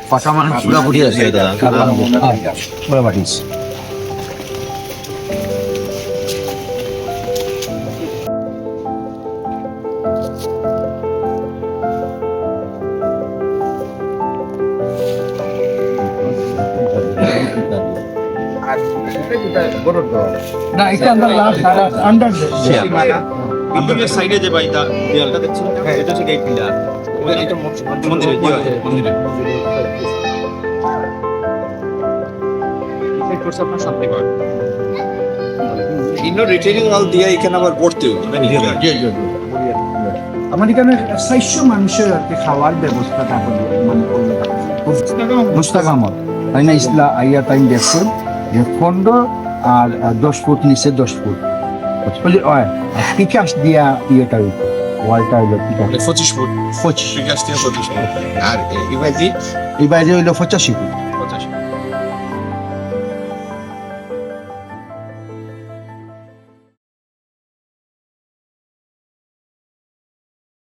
ফাঁকা মানুষ পুরাপুরি আছে পুরা বাড়িস না এটা আন্ডার বিল্ডিংয়ের সাইডে যে বাড়িটা দেয়ালটা দেখছেন এটা হচ্ছে গেট পিলার এটা মন্দিরে মন্দিরে এই কোর্স আপনার সাথে করে ইনো রিটেইলিং হল দিয়ে এখানে আবার পড়তেও আমার এখানে 600 মানুষের আর কি খাওয়ার ব্যবস্থাটা হলো মানে মুস্তাক আহমদ তাই না ইসলা আইয়া টাইম দেখছেন যে 15 আর 10 ফুট নিচে 10 ফুট বলি পিকাস দিয়া ইয়েটা ওয়ালটা হইলো পিকাস 25 ফুট 25 বিকাশ দিয়ে 25 ফুট আর এই বাইরে এই বাইরে হইলো 85 ফুট 85